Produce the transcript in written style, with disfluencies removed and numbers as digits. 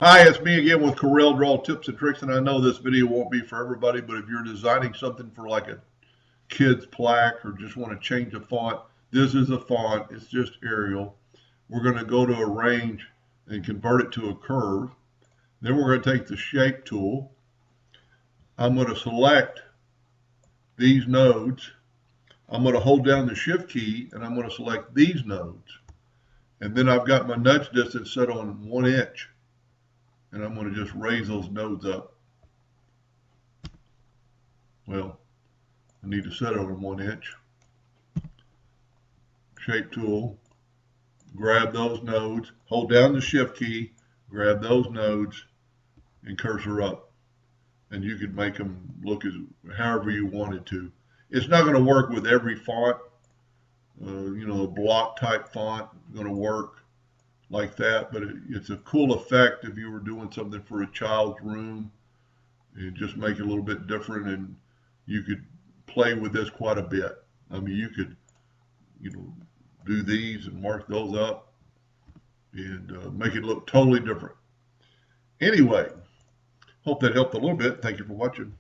Hi, it's me again with Corel Draw Tips and Tricks, and I know this video won't be for everybody, but if you're designing something for like a kid's plaque or just want to change a font, this is a font. It's just Arial. We're going to go to arrange and convert it to a curve. Then we're going to take the shape tool. I'm going to select these nodes. I'm going to hold down the shift key and I'm going to select these nodes. And then I've got my nudge distance set on 1 inch. And I'm going to just raise those nodes up. Well, I need to set it on 1 inch. Shape tool, grab those nodes, hold down the shift key, grab those nodes, and cursor up. And you can make them look as however you wanted to. It's not going to work with every font. A block type font is going to work like that, but it's a cool effect if you were doing something for a child's room and just make it a little bit different, and you could play with this quite a bit. I mean, you could do these and mark those up and make it look totally different. Anyway, hope that helped a little bit. Thank you for watching.